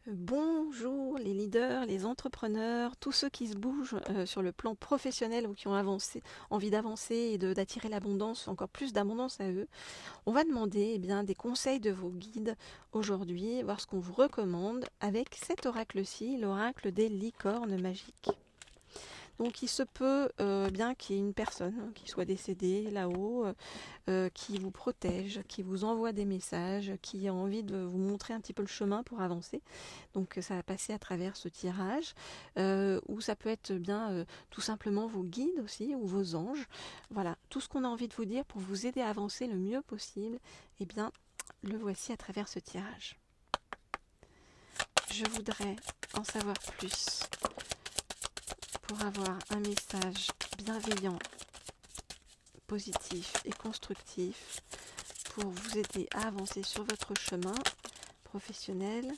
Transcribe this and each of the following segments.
Bonjour les leaders, les entrepreneurs, tous ceux qui se bougent sur le plan professionnel ou qui ont envie d'avancer et d'attirer l'abondance, encore plus d'abondance à eux. On va demander bien, des conseils de vos guides aujourd'hui, voir ce qu'on vous recommande avec cet oracle-ci, l'oracle des licornes magiques. Donc il se peut bien qu'il y ait une personne qui soit décédée là-haut, qui vous protège, qui vous envoie des messages, qui a envie de vous montrer un petit peu le chemin pour avancer. Donc ça va passer à travers ce tirage, ou ça peut être bien tout simplement vos guides aussi, ou vos anges. Voilà, tout ce qu'on a envie de vous dire pour vous aider à avancer le mieux possible, eh bien le voici à travers ce tirage. Je voudrais en savoir plus pour avoir un message bienveillant, positif et constructif pour vous aider à avancer sur votre chemin professionnel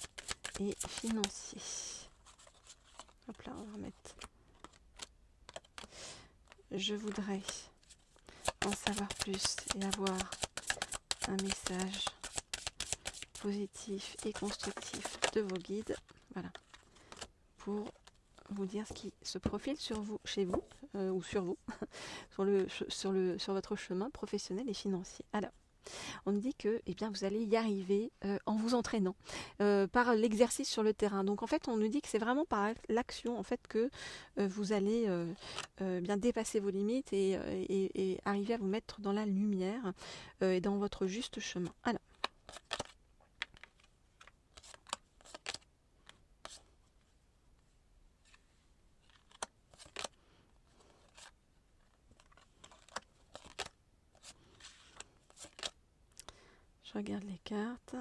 et financier. Hop là, on va remettre. Je voudrais en savoir plus et avoir un message positif et constructif de vos guides. Voilà, pour vous dire ce qui se profile sur vous, chez vous, ou sur vous, sur votre chemin professionnel et financier. Alors, on nous dit que eh bien, vous allez y arriver en vous entraînant, par l'exercice sur le terrain. Donc en fait, on nous dit que c'est vraiment par l'action en fait que vous allez bien dépasser vos limites et arriver à vous mettre dans la lumière et dans votre juste chemin. Alors, je regarde les cartes.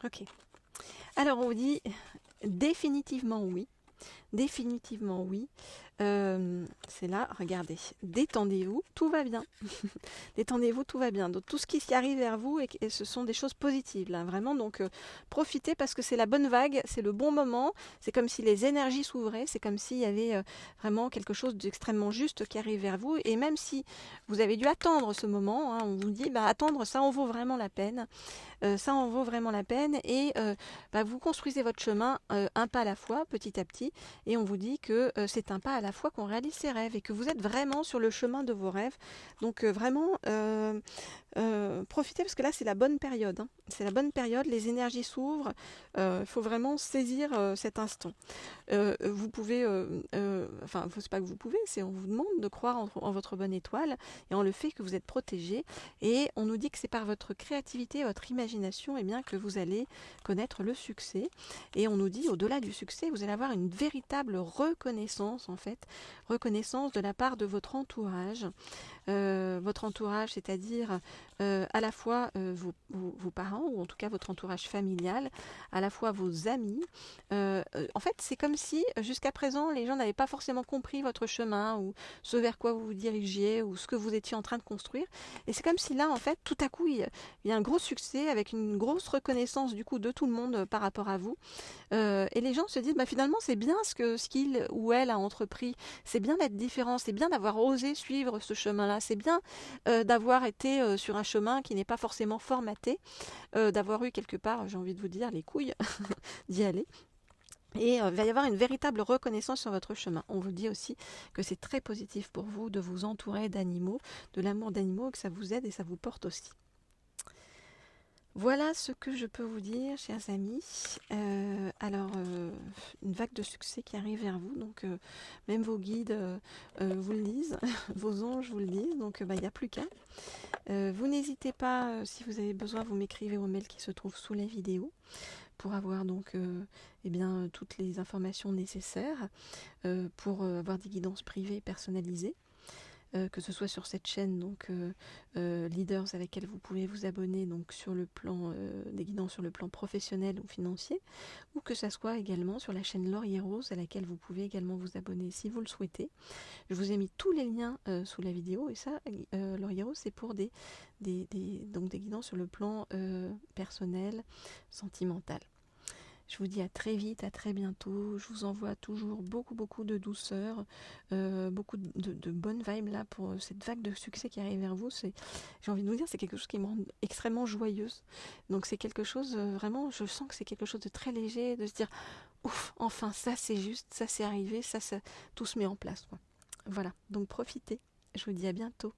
Ok. Alors on vous dit définitivement oui. Définitivement oui. C'est là, regardez. Détendez-vous, tout va bien. Détendez-vous, tout va bien. Donc tout ce qui arrive vers vous, et ce sont des choses positives, là, vraiment. Donc profitez parce que c'est la bonne vague, c'est le bon moment. C'est comme si les énergies s'ouvraient, c'est comme s'il y avait vraiment quelque chose d'extrêmement juste qui arrive vers vous. Et même si vous avez dû attendre ce moment, hein, on vous dit, bah, attendre, ça en vaut vraiment la peine. Ça en vaut vraiment la peine. Et bah, vous construisez votre chemin un pas à la fois, petit à petit. Et on vous dit que c'est un pas à la fois qu'on réalise ses rêves et que vous êtes vraiment sur le chemin de vos rêves. Donc vraiment, profitez parce que là c'est la bonne période, hein. C'est la bonne période, les énergies s'ouvrent, il faut vraiment saisir cet instant. Vous pouvez, enfin c'est pas que vous pouvez, c'est on vous demande de croire en votre bonne étoile et en le fait que vous êtes protégé, et on nous dit que c'est par votre créativité, votre imagination, et bien que vous allez connaître le succès, et on nous dit au-delà du succès, vous allez avoir une véritable reconnaissance en fait, reconnaissance de la part de votre entourage, c'est-à-dire à la fois vos parents, ou en tout cas votre entourage familial, à la fois vos amis. En fait, c'est comme si jusqu'à présent, les gens n'avaient pas forcément compris votre chemin, ou ce vers quoi vous vous dirigiez, ou ce que vous étiez en train de construire. Et c'est comme si là, en fait, tout à coup, il y a un gros succès avec une grosse reconnaissance du coup de tout le monde par rapport à vous. Et les gens se disent, bah, finalement, c'est bien ce qu'il ou elle a entrepris. C'est bien d'être différent, c'est bien d'avoir osé suivre ce chemin-là, c'est bien d'avoir été sur un chemin qui n'est pas forcément formaté, d'avoir eu quelque part, j'ai envie de vous dire, les couilles d'y aller. Et il va y avoir une véritable reconnaissance sur votre chemin. On vous dit aussi que c'est très positif pour vous de vous entourer d'animaux, de l'amour d'animaux, que ça vous aide et ça vous porte aussi. Voilà ce que je peux vous dire, chers amis. Alors, une vague de succès qui arrive vers vous. Donc, même vos guides vous le disent, vos anges vous le disent. Donc, il n'y a plus qu'à. Vous n'hésitez pas, si vous avez besoin, vous m'écrivez au mail qui se trouve sous la vidéo pour avoir donc eh bien, toutes les informations nécessaires pour avoir des guidances privées personnalisées. Que ce soit sur cette chaîne donc Leaders, avec laquelle vous pouvez vous abonner donc sur le plan des guidances sur le plan professionnel ou financier, ou que ce soit également sur la chaîne Laurier Rose, à laquelle vous pouvez également vous abonner si vous le souhaitez. Je vous ai mis tous les liens sous la vidéo, et ça, Laurier Rose, c'est pour donc des guidances sur le plan personnel, sentimental. Je vous dis à très vite, à très bientôt. Je vous envoie toujours beaucoup, beaucoup de douceur, beaucoup de bonnes vibes là pour cette vague de succès qui arrive vers vous. J'ai envie de vous dire, c'est quelque chose qui me rend extrêmement joyeuse. Donc c'est quelque chose, vraiment, je sens que c'est quelque chose de très léger, de se dire, ouf, enfin, ça c'est juste, ça c'est arrivé, tout se met en place, quoi. Voilà, donc profitez. Je vous dis à bientôt.